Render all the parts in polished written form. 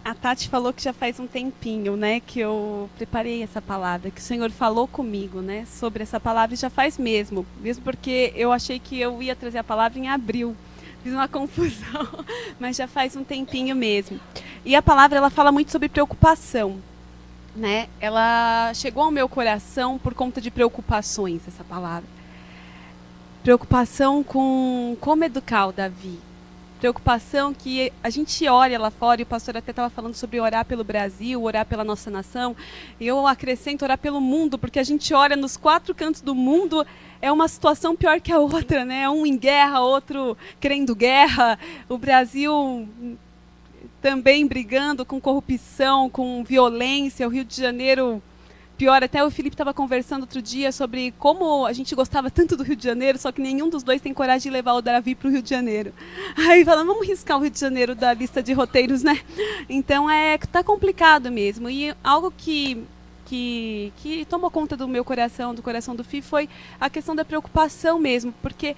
A Tati falou que já faz um tempinho, né, que eu preparei essa palavra, que o Senhor falou comigo, né, sobre essa palavra, e já faz mesmo porque eu achei que eu ia trazer a palavra em abril. Fiz uma confusão, mas já faz um tempinho mesmo. E a palavra, ela fala muito sobre preocupação, né? Ela chegou ao meu coração por conta de preocupações, essa palavra. Preocupação com como educar o Davi. Preocupação que a gente olha lá fora, e o pastor até estava falando sobre orar pelo Brasil, orar pela nossa nação, e eu acrescento orar pelo mundo, porque a gente olha nos 4 cantos do mundo, é uma situação pior que a outra, né? Um em guerra, outro querendo guerra, o Brasil também brigando com corrupção, com violência, o Rio de Janeiro pior. Até o Felipe estava conversando outro dia sobre como a gente gostava tanto do Rio de Janeiro, só que nenhum dos dois tem coragem de levar o Davi para o Rio de Janeiro. Aí falando, vamos riscar o Rio de Janeiro da lista de roteiros, né? Então tá complicado mesmo. E algo que tomou conta do meu coração, do coração do Fih, foi a questão da preocupação mesmo, porque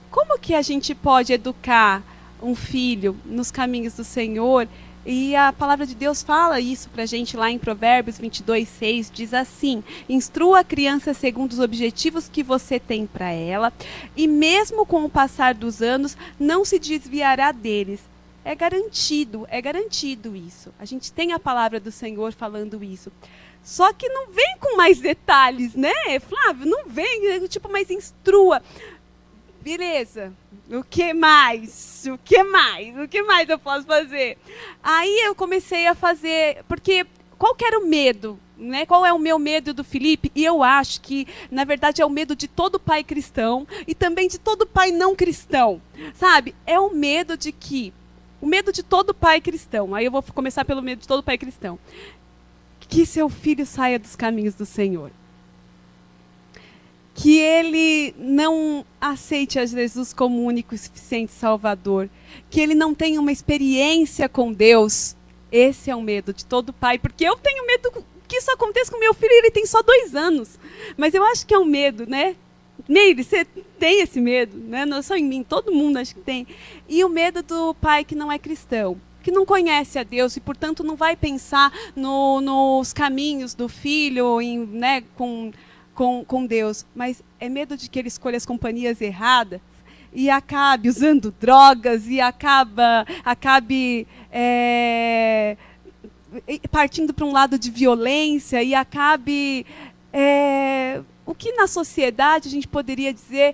como que a gente pode educar um filho nos caminhos do Senhor? E a palavra de Deus fala isso para a gente lá em Provérbios 22:6, diz assim: instrua a criança segundo os objetivos que você tem para ela, e mesmo com o passar dos anos, não se desviará deles. É garantido isso. A gente tem a palavra do Senhor falando isso. Só que não vem com mais detalhes, né, Flávio? Não vem, tipo, mas instrua. Beleza, o que mais? O que mais? O que mais eu posso fazer? Aí eu comecei a fazer, porque qual que era o medo? Né? Qual é o meu medo do Felipe? E eu acho que, na verdade, é o medo de todo pai cristão e também de todo pai não cristão. Sabe? É o medo de que, o medo de todo pai cristão, aí eu vou começar pelo medo de todo pai cristão, que seu filho saia dos caminhos do Senhor. Que ele não aceite a Jesus como único e suficiente Salvador, que ele não tenha uma experiência com Deus. Esse é o medo de todo pai, porque eu tenho medo que isso aconteça com meu filho, ele tem só 2 anos, mas eu acho que é um medo, né? Neire, você tem esse medo, né? Não só em mim, todo mundo acho que tem. E o medo do pai que não é cristão, que não conhece a Deus e, portanto, não vai pensar nos caminhos do filho, né, com Deus, mas é medo de que ele escolha as companhias erradas e acabe usando drogas e acabe partindo para um lado de violência e acabe o que na sociedade a gente poderia dizer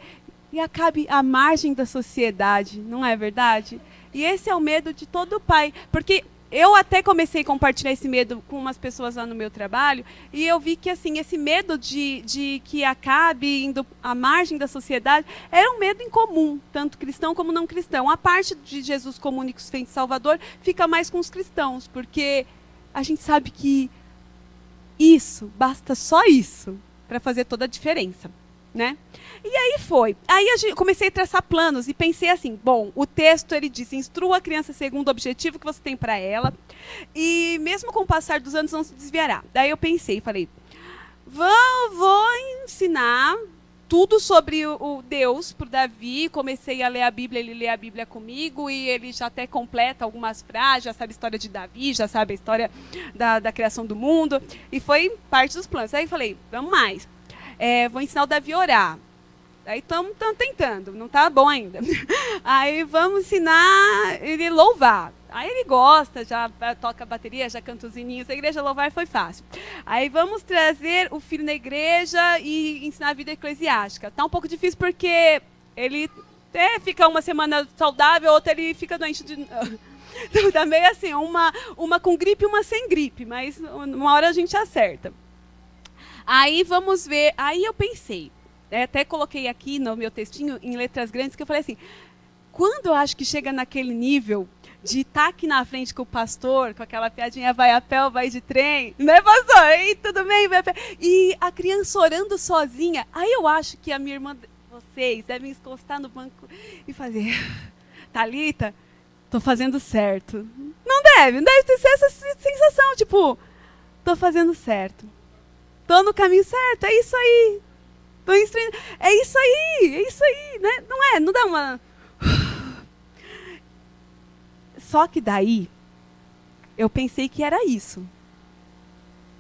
e acabe à margem da sociedade, não é verdade? E esse é o medo de todo pai, porque eu até comecei a compartilhar esse medo com umas pessoas lá no meu trabalho e eu vi que assim, esse medo de que acabe indo à margem da sociedade era um medo incomum, tanto cristão como não cristão. A parte de Jesus como único suficiente Salvador fica mais com os cristãos, porque a gente sabe que isso, basta só isso para fazer toda a diferença. Né? E aí foi. Aí eu comecei a traçar planos e pensei assim, bom, o texto ele diz, instrua a criança segundo o objetivo que você tem para ela e mesmo com o passar dos anos não se desviará. Daí eu pensei, falei, vou ensinar tudo sobre o Deus para o Davi. Comecei a ler a Bíblia, ele lê a Bíblia comigo e ele já até completa algumas frases, já sabe a história de Davi, já sabe a história da criação do mundo e foi parte dos planos. Aí eu falei, vamos mais. Vou ensinar o Davi a orar. Aí estamos tentando, não está bom ainda. Aí vamos ensinar ele a louvar. Aí ele gosta, já toca bateria, já canta os hininhos. A igreja louvar foi fácil. Aí vamos trazer o filho na igreja e ensinar a vida eclesiástica. Está um pouco difícil porque ele fica uma semana saudável, outra ele fica doente de... Então tá meio assim, uma com gripe e uma sem gripe, mas uma hora a gente acerta. Aí vamos ver, aí eu pensei, até coloquei aqui no meu textinho em letras grandes, que eu falei assim, quando eu acho que chega naquele nível de estar aqui na frente com o pastor, com aquela piadinha, vai a pé ou vai de trem, né, pastor? E tudo bem, vai a pé. E a criança orando sozinha, aí eu acho que a minha irmã, vocês devem encostar no banco e fazer, Thalita, tô fazendo certo. Não deve ter essa sensação, tipo, tô fazendo certo. Tô no caminho certo, é isso aí. Tô instruindo, é isso aí, né? Não é? Não dá uma... Só que daí, Eu pensei que era isso.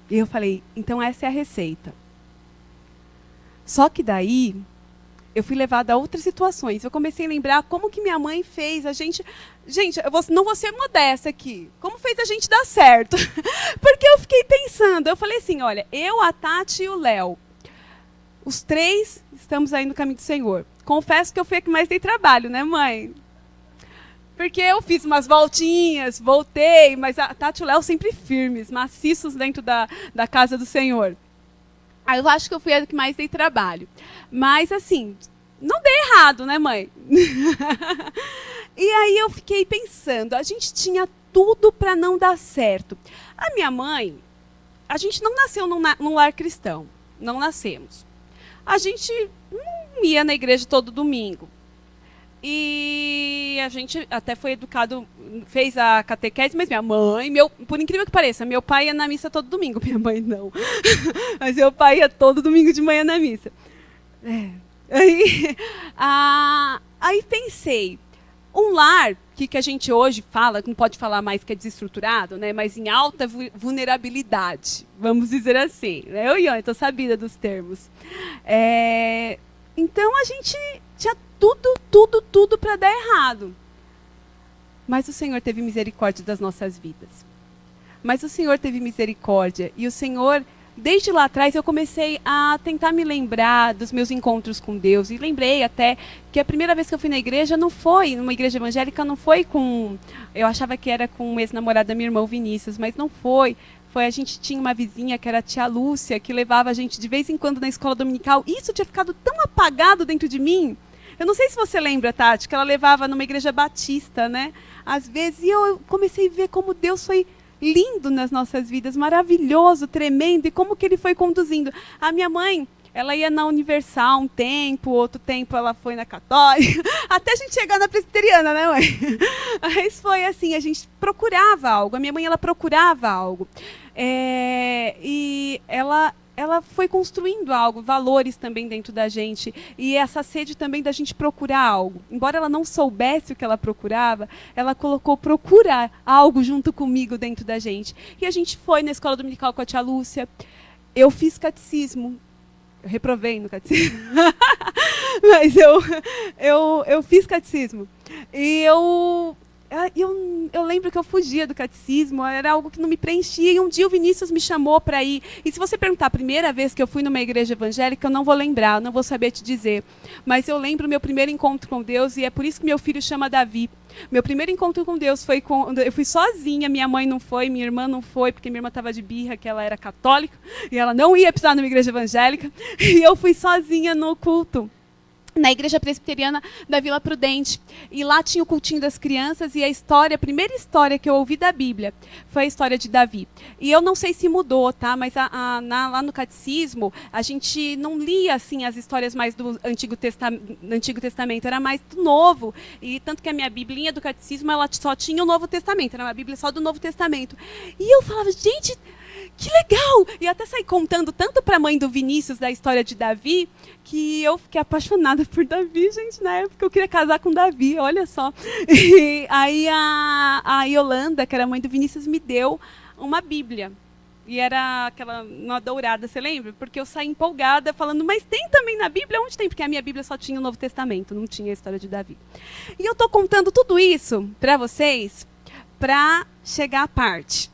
E eu falei, então essa é a receita. Só que daí, eu fui levada a outras situações. Eu comecei a lembrar como que minha mãe fez a gente... Gente, não vou ser modesta aqui. Como fez a gente dar certo? Porque eu fiquei pensando, eu falei assim, olha, eu, a Tati e o Léo, os três estamos aí no caminho do Senhor. Confesso que eu fui a que mais dei trabalho, né, mãe? Porque eu fiz umas voltinhas, voltei, mas a Tati e o Léo sempre firmes, maciços dentro da casa do Senhor. Aí eu acho que eu fui a que mais dei trabalho. Mas, assim, não dei errado, né, mãe? E aí eu fiquei pensando, a gente tinha tudo para não dar certo. A minha mãe, a gente não nasceu num lar cristão, não nascemos. A gente não ia na igreja todo domingo. E a gente até foi educado, fez a catequese, mas minha mãe, por incrível que pareça, meu pai ia na missa todo domingo, minha mãe não. Mas meu pai ia todo domingo de manhã na missa. Aí pensei, um lar que a gente hoje fala, não pode falar mais que é desestruturado, né, mas em alta vulnerabilidade, vamos dizer assim. Eu e eu estou sabida dos termos. Então a gente tinha tudo para dar errado. Mas o Senhor teve misericórdia das nossas vidas. Mas o Senhor teve misericórdia. E o Senhor, desde lá atrás, eu comecei a tentar me lembrar dos meus encontros com Deus. E lembrei até que a primeira vez que eu fui na igreja não foi, numa igreja evangélica, não foi com... Eu achava que era com o ex-namorado da minha irmã, o Vinícius, mas não foi. A gente tinha uma vizinha, que era a tia Lúcia, que levava a gente de vez em quando na escola dominical. E isso tinha ficado tão apagado dentro de mim. Eu não sei se você lembra, Tati, que ela levava numa igreja batista, né? Às vezes, e eu comecei a ver como Deus foi lindo nas nossas vidas, maravilhoso, tremendo, e como que Ele foi conduzindo. A minha mãe, ela ia na Universal um tempo, outro tempo ela foi na Católica, até a gente chegar na Presbiteriana, né, mãe? Mas foi assim, a gente procurava algo, a minha mãe, ela procurava algo. E ela foi construindo algo, valores também dentro da gente, e essa sede também da gente procurar algo. Embora ela não soubesse o que ela procurava, ela colocou procurar algo junto comigo dentro da gente. E a gente foi na escola dominical com a tia Lúcia. Eu fiz catecismo. Eu reprovei no catecismo. Mas eu fiz catecismo. E eu lembro que eu fugia do catecismo, era algo que não me preenchia, e um dia o Vinícius me chamou para ir. E se você perguntar a primeira vez que eu fui numa igreja evangélica, eu não vou lembrar, não vou saber te dizer. Mas eu lembro o meu primeiro encontro com Deus, e é por isso que meu filho chama Davi. Meu primeiro encontro com Deus foi quando eu fui sozinha, minha mãe não foi, minha irmã não foi, porque minha irmã estava de birra, que ela era católica, e ela não ia pisar numa igreja evangélica, e eu fui sozinha no culto, na igreja presbiteriana da Vila Prudente. E lá tinha o cultinho das crianças, e a primeira história que eu ouvi da Bíblia foi a história de Davi. E eu não sei se mudou, tá? Mas lá no catecismo, a gente não lia assim as histórias mais do Antigo Testamento, era mais do Novo. E tanto que a minha Biblinha do catecismo, ela só tinha o Novo Testamento, era uma Bíblia só do Novo Testamento. E eu falava, gente, que legal! E até saí contando tanto para a mãe do Vinícius da história de Davi, que eu fiquei apaixonada por Davi, gente. Na época eu queria casar com Davi, olha só. E aí a Yolanda, que era a mãe do Vinícius, me deu uma Bíblia. E era aquela uma dourada, você lembra? Porque eu saí empolgada falando, mas tem também na Bíblia? Onde tem? Porque a minha Bíblia só tinha o Novo Testamento, não tinha a história de Davi. E eu estou contando tudo isso para vocês, para chegar à parte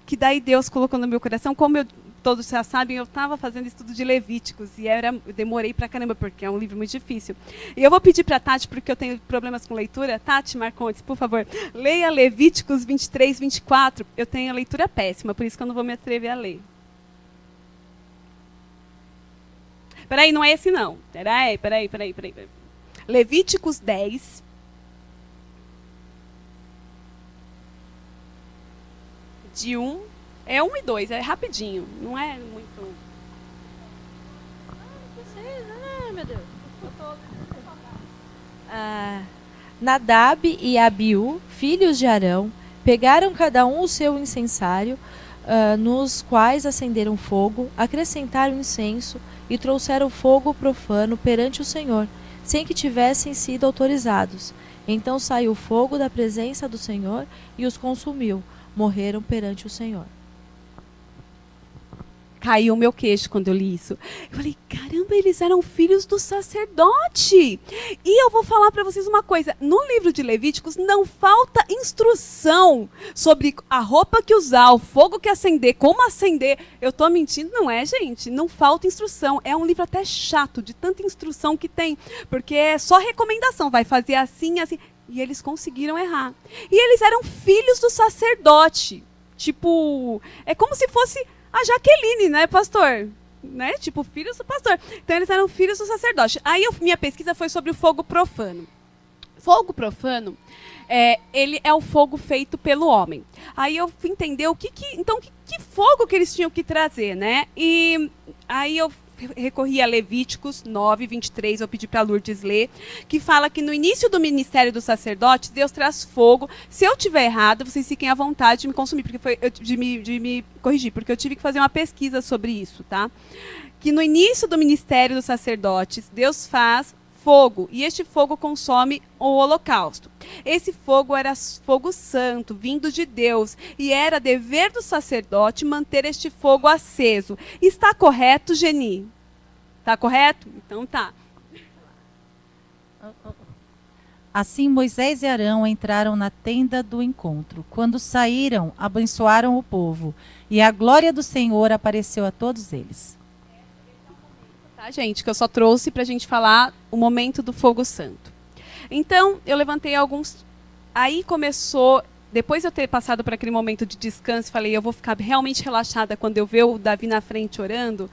que daí Deus colocou no meu coração. Como todos já sabem, eu estava fazendo estudo de Levíticos, e eu demorei pra caramba, porque é um livro muito difícil. E eu vou pedir para a Tati, porque eu tenho problemas com leitura. Tati Marcondes, por favor, leia Levíticos 23, 24. Eu tenho a leitura péssima, por isso que eu não vou me atrever a ler. Peraí, não é esse não. Peraí. Levíticos 10... de 1, é 1 e 2, é rapidinho, não é muito... Meu Deus. Nadab e Abiú, filhos de Arão, pegaram cada um o seu incensário, nos quais acenderam fogo, acrescentaram incenso e trouxeram fogo profano perante o Senhor, sem que tivessem sido autorizados. Então saiu fogo da presença do Senhor e os consumiu. morreram perante o Senhor. Caiu o meu queixo quando eu li isso. Eu falei, caramba, eles eram filhos do sacerdote. E eu vou falar para vocês uma coisa. No livro de Levíticos não falta instrução sobre a roupa que usar, o fogo que acender, como acender. Eu estou mentindo? Não é, gente? Não falta instrução. É um livro até chato, de tanta instrução que tem. Porque é só recomendação. Vai fazer assim, assim. E eles conseguiram errar. E eles eram filhos do sacerdote. Tipo, é como se fosse a Jaqueline, né, pastor? Né? Tipo, filhos do pastor. Então, eles eram filhos do sacerdote. Aí, minha pesquisa foi sobre o fogo profano. Fogo profano, ele é o fogo feito pelo homem. Aí, eu fui entender que fogo que eles tinham que trazer, né? E aí, eu recorri a Levíticos 9, 23, eu pedi para Lourdes ler, que fala que no início do ministério dos sacerdotes, Deus traz fogo. Se eu tiver errado, vocês fiquem à vontade de me consumir, de me corrigir, porque eu tive que fazer uma pesquisa sobre isso, tá? Que no início do ministério dos sacerdotes, Deus faz fogo, e este fogo consome o holocausto. Esse fogo era fogo santo, vindo de Deus, e era dever do sacerdote manter este fogo aceso. Está correto, Geni? Está correto? Então tá. Assim Moisés e Arão entraram na tenda do encontro. Quando saíram, abençoaram o povo, e a glória do Senhor apareceu a todos eles. Tá, gente, que eu só trouxe para a gente falar o momento do fogo santo. Então, eu levantei alguns. Aí começou, depois de eu ter passado por aquele momento de descanso, falei, eu vou ficar realmente relaxada quando eu ver o Davi na frente orando.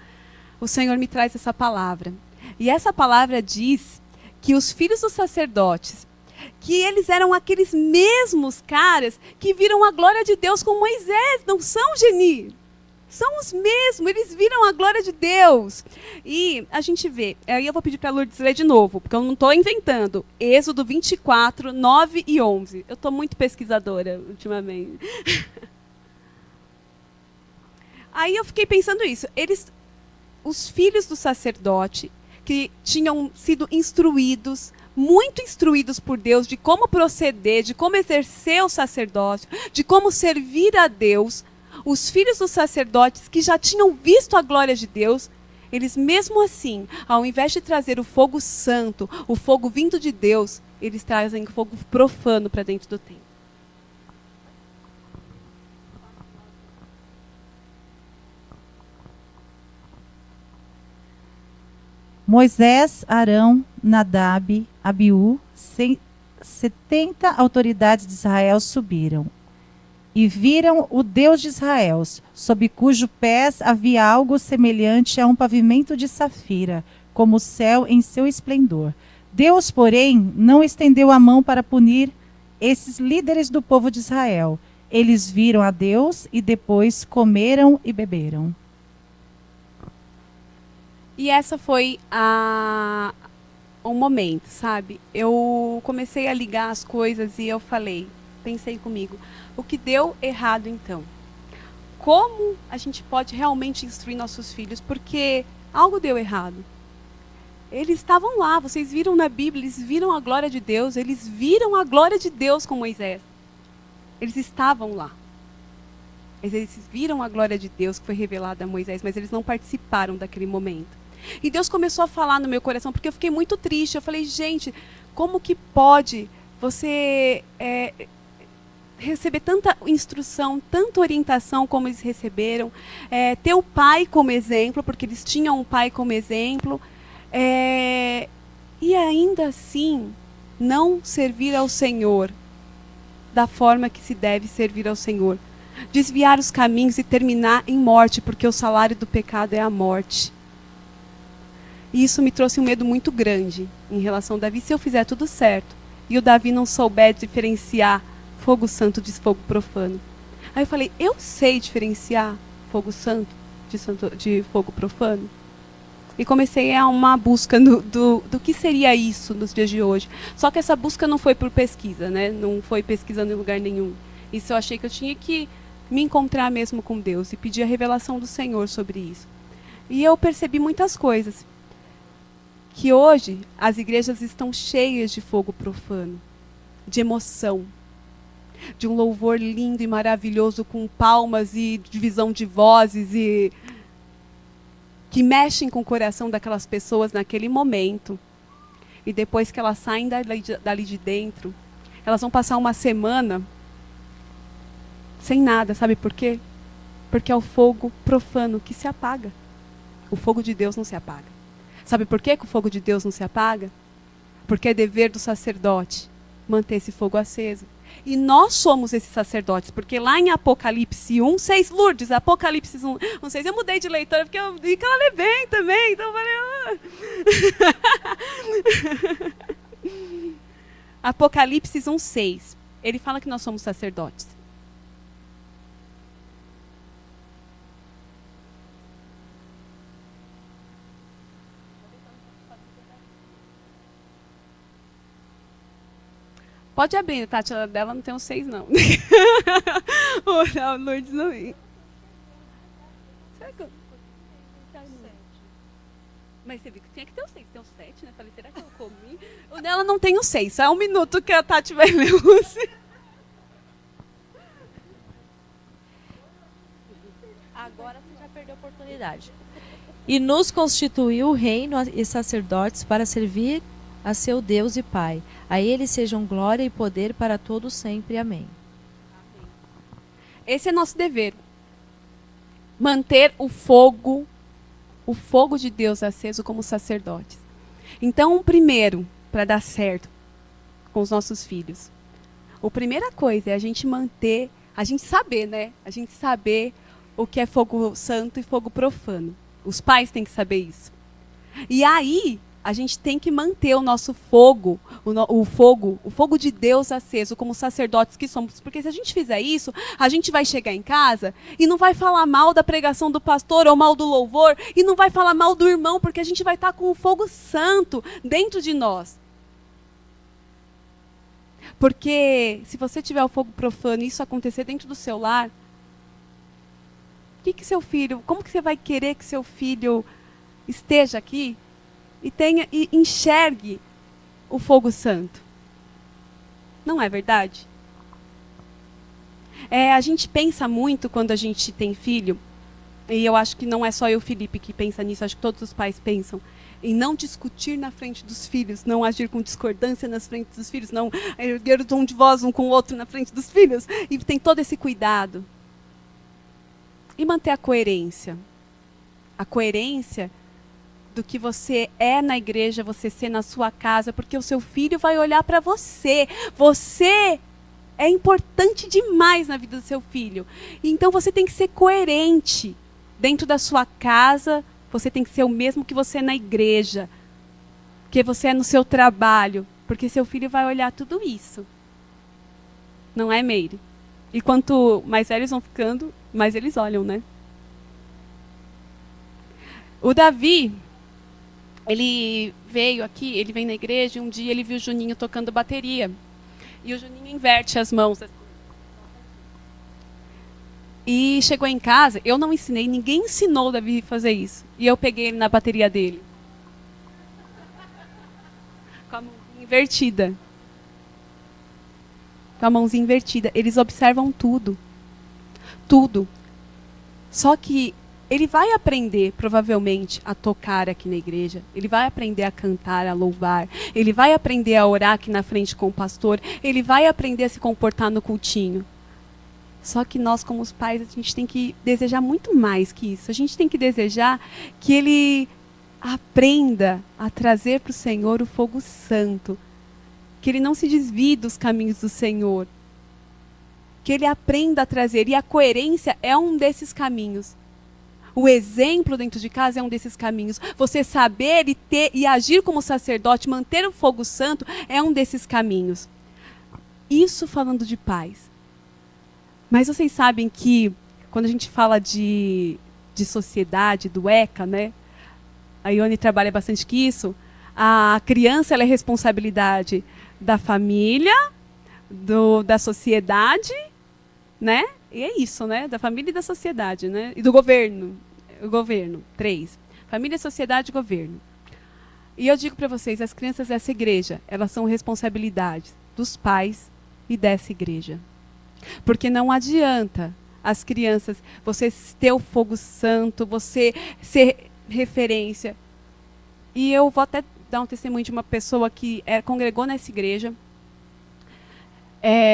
O Senhor me traz essa palavra. E essa palavra diz que os filhos dos sacerdotes, que eles eram aqueles mesmos caras que viram a glória de Deus com Moisés, não são, Geni? São os mesmos, eles viram a glória de Deus. E a gente vê, aí eu vou pedir para a Lourdes ler de novo, porque eu não estou inventando. Êxodo 24, 9 e 11. Eu estou muito pesquisadora ultimamente. Aí eu fiquei pensando isso. Os filhos do sacerdote, que tinham sido instruídos, muito instruídos por Deus, de como proceder, de como exercer o sacerdócio, de como servir a Deus. Os filhos dos sacerdotes que já tinham visto a glória de Deus, eles mesmo assim, ao invés de trazer o fogo santo, o fogo vindo de Deus, eles trazem o fogo profano para dentro do templo. Moisés, Arão, Nadab, Abiú, 70 autoridades de Israel subiram. E viram o Deus de Israel, sob cujos pés havia algo semelhante a um pavimento de safira, como o céu em seu esplendor. Deus, porém, não estendeu a mão para punir esses líderes do povo de Israel. Eles viram a Deus e depois comeram e beberam. E essa foi um momento, sabe? Eu comecei a ligar as coisas e eu pensei comigo, o que deu errado então? Como a gente pode realmente instruir nossos filhos? Porque algo deu errado. Eles estavam lá, vocês viram na Bíblia, eles viram a glória de Deus, eles viram a glória de Deus com Moisés. Eles estavam lá. Eles viram a glória de Deus que foi revelada a Moisés, mas eles não participaram daquele momento. E Deus começou a falar no meu coração, porque eu fiquei muito triste. Eu falei, gente, como que pode você receber tanta instrução, tanta orientação como eles receberam, ter o pai como exemplo, porque eles tinham um pai como exemplo, e ainda assim não servir ao Senhor da forma que se deve servir ao Senhor. Desviar os caminhos e terminar em morte, porque o salário do pecado é a morte. E isso me trouxe um medo muito grande em relação ao Davi. Se eu fizer tudo certo e o Davi não souber diferenciar fogo santo de fogo profano. Aí eu falei, eu sei diferenciar fogo santo de fogo profano? E comecei a uma busca do que seria isso nos dias de hoje. Só que essa busca não foi por pesquisa, né? Não foi pesquisando em lugar nenhum. Isso eu achei que eu tinha que me encontrar mesmo com Deus e pedir a revelação do Senhor sobre isso. E eu percebi muitas coisas. Que hoje as igrejas estão cheias de fogo profano, de emoção. de um louvor lindo e maravilhoso, com palmas e divisão de vozes, e que mexem com o coração daquelas pessoas naquele momento. E depois que elas saem dali de dentro, elas vão passar uma semana sem nada, sabe por quê? Porque é o fogo profano que se apaga. O fogo de Deus não se apaga. Sabe por quê que o fogo de Deus não se apaga? Porque é dever do sacerdote manter esse fogo aceso. E nós somos esses sacerdotes, porque lá em Apocalipse 1:6, Lourdes, Apocalipse 1:6, eu mudei de leitora porque eu vi que ela lê bem também, então eu falei... Apocalipse 1:6, ele fala que nós somos sacerdotes. Pode abrir, Tati, a dela não tem um 6, não. Não, Lourdes não vi. Será que eu... Mas você viu que tinha que ter um 6, tem um 7, né? Falei, será que eu comi? O dela não tem um 6, só é um minuto que a Tati vai ler o 6. Agora você já perdeu a oportunidade. E nos constituiu reino e sacerdotes para servir a seu Deus e Pai. A ele sejam glória e poder para todos sempre. Amém. Esse é nosso dever. Manter o fogo de Deus aceso como sacerdotes. Então, primeiro, para dar certo com os nossos filhos, a primeira coisa é a gente manter, a gente saber, né? A gente saber o que é fogo santo e fogo profano. Os pais têm que saber isso. E aí, a gente tem que manter o nosso fogo, o fogo de Deus aceso, como sacerdotes que somos. Porque se a gente fizer isso, a gente vai chegar em casa e não vai falar mal da pregação do pastor ou mal do louvor, e não vai falar mal do irmão, porque a gente vai estar com o fogo santo dentro de nós. Porque se você tiver o fogo profano e isso acontecer dentro do seu lar, como que você vai querer que seu filho esteja aqui e enxergue o fogo santo? Não é verdade? A gente pensa muito quando a gente tem filho, e eu acho que não é só eu, Felipe, que pensa nisso, acho que todos os pais pensam, em não discutir na frente dos filhos, não agir com discordância na frente dos filhos, não erguer o tom de voz um com o outro na frente dos filhos, e tem todo esse cuidado. E manter a coerência. A coerência do que você é na igreja, você ser na sua casa, porque o seu filho vai olhar para você. Você é importante demais na vida do seu filho. Então você tem que ser coerente. Dentro da sua casa, você tem que ser o mesmo que você é na igreja. Que você é no seu trabalho. Porque seu filho vai olhar tudo isso. Não é, Meire? E quanto mais velhos vão ficando, mais eles olham, né? O Davi, ele veio aqui, ele vem na igreja, e um dia ele viu o Juninho tocando bateria. E o Juninho inverte as mãos. E chegou em casa, eu não ensinei, ninguém ensinou o Davi a fazer isso. E eu peguei ele na bateria dele. Com a mãozinha invertida. Com a mãozinha invertida. Eles observam tudo. Tudo. Só que ele vai aprender, provavelmente, a tocar aqui na igreja. Ele vai aprender a cantar, a louvar. Ele vai aprender a orar aqui na frente com o pastor. Ele vai aprender a se comportar no cultinho. Só que nós, como os pais, a gente tem que desejar muito mais que isso. A gente tem que desejar que ele aprenda a trazer para o Senhor o fogo santo. Que ele não se desvie dos caminhos do Senhor. Que ele aprenda a trazer. E a coerência é um desses caminhos. O exemplo dentro de casa é um desses caminhos. Você saber e ter e agir como sacerdote, manter o fogo santo, é um desses caminhos. Isso falando de pais. Mas vocês sabem que, quando a gente fala de sociedade, do ECA, né? A Ione trabalha bastante com isso. A criança ela é responsabilidade da família, da sociedade, né? E é isso, né? Da família e da sociedade, né? E do governo. O governo. 3. Família, sociedade e governo. E eu digo para vocês, as crianças dessa igreja, elas são responsabilidade dos pais e dessa igreja. Porque não adianta as crianças, você ter o fogo santo, você ser referência. E eu vou até dar um testemunho de uma pessoa que congregou nessa igreja,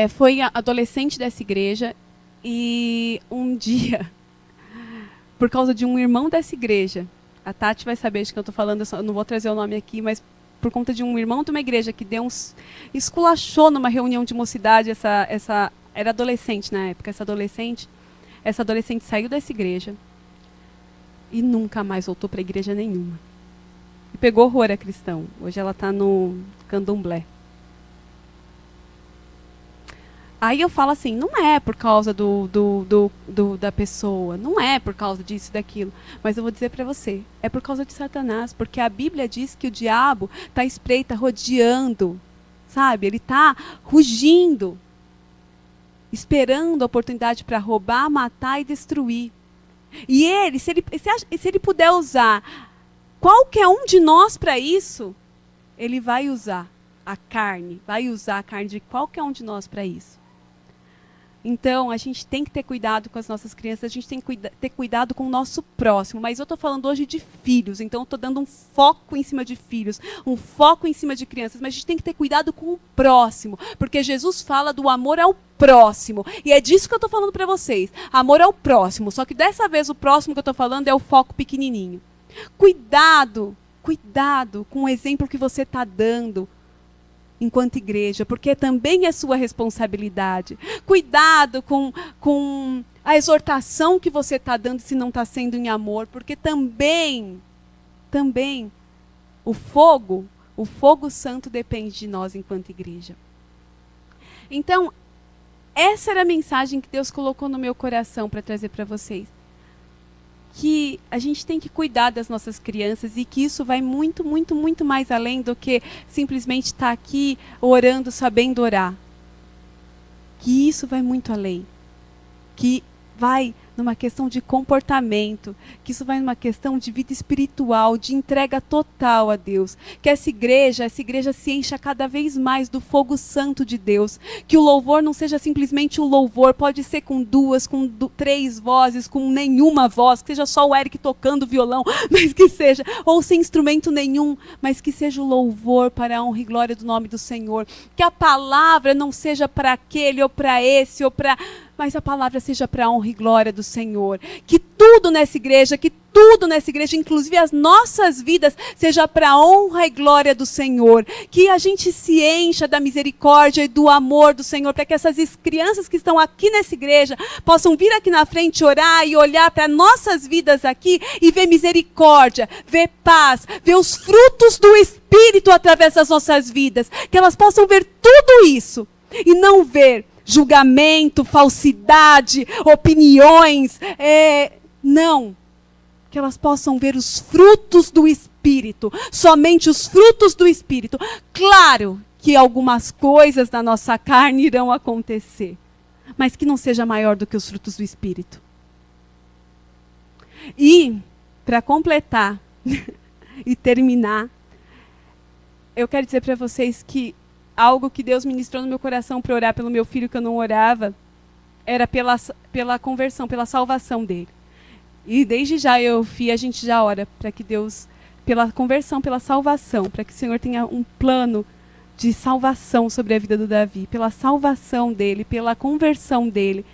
foi adolescente dessa igreja, e um dia, por causa de um irmão dessa igreja, a Tati vai saber de quem eu estou falando, eu não vou trazer o nome aqui, mas por conta de um irmão de uma igreja que esculachou numa reunião de mocidade, era adolescente na época, essa adolescente saiu dessa igreja e nunca mais voltou para igreja nenhuma. E pegou horror a cristão. Hoje ela está no candomblé. Aí eu falo assim, não é por causa da pessoa, não é por causa disso e daquilo, mas eu vou dizer para você, é por causa de Satanás, porque a Bíblia diz que o diabo está à espreita, rodeando, sabe? Ele está rugindo, esperando a oportunidade para roubar, matar e destruir. E ele, se ele puder usar qualquer um de nós para isso, ele vai usar a carne de qualquer um de nós para isso. Então, a gente tem que ter cuidado com as nossas crianças, a gente tem que ter cuidado com o nosso próximo. Mas eu estou falando hoje de filhos, então eu estou dando um foco em cima de filhos, um foco em cima de crianças. Mas a gente tem que ter cuidado com o próximo, porque Jesus fala do amor ao próximo. E é disso que eu estou falando para vocês, amor ao próximo. Só que dessa vez o próximo que eu estou falando é o foco pequenininho. Cuidado com o exemplo que você está dando enquanto igreja, porque também é sua responsabilidade. Cuidado com a exortação que você está dando se não está sendo em amor, porque também o fogo santo depende de nós enquanto igreja. Então, essa era a mensagem que Deus colocou no meu coração para trazer para vocês. Que a gente tem que cuidar das nossas crianças e que isso vai muito, muito, muito mais além do que simplesmente estar aqui orando, sabendo orar. Que isso vai muito além. Que vai numa questão de comportamento, que isso vai numa questão de vida espiritual, de entrega total a Deus. Que essa igreja se encha cada vez mais do fogo santo de Deus. Que o louvor não seja simplesmente o louvor, pode ser com duas, com três vozes, com nenhuma voz, que seja só o Eric tocando violão, mas que seja, ou sem instrumento nenhum, mas que seja o louvor para a honra e glória do nome do Senhor. Que a palavra não seja para aquele ou para esse, mas a palavra seja para a honra e glória do Senhor. Que tudo nessa igreja, inclusive as nossas vidas, seja para a honra e glória do Senhor. Que a gente se encha da misericórdia e do amor do Senhor, para que essas crianças que estão aqui nessa igreja possam vir aqui na frente, orar e olhar para nossas vidas aqui e ver misericórdia, ver paz, ver os frutos do Espírito através das nossas vidas. Que elas possam ver tudo isso e não ver julgamento, falsidade, opiniões, não. Que elas possam ver os frutos do Espírito, somente os frutos do Espírito. Claro que algumas coisas da nossa carne irão acontecer, mas que não seja maior do que os frutos do Espírito. E, para completar e terminar, eu quero dizer para vocês que algo que Deus ministrou no meu coração para orar pelo meu filho que eu não orava, era pela conversão, pela salvação dele. E desde já a gente já ora para que Deus, pela conversão, pela salvação, para que o Senhor tenha um plano de salvação sobre a vida do Davi, pela salvação dele, pela conversão dele.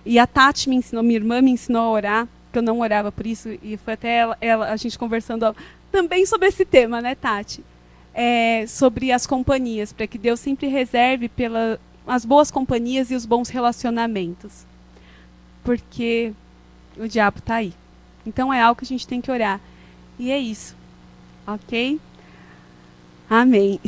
E a Tati minha irmã me ensinou a orar, que eu não orava por isso, e foi até a gente conversando também sobre esse tema, né, Tati? Sobre as companhias, para que Deus sempre reserve as boas companhias e os bons relacionamentos. Porque o diabo está aí. Então é algo que a gente tem que orar. E é isso. Ok? Amém.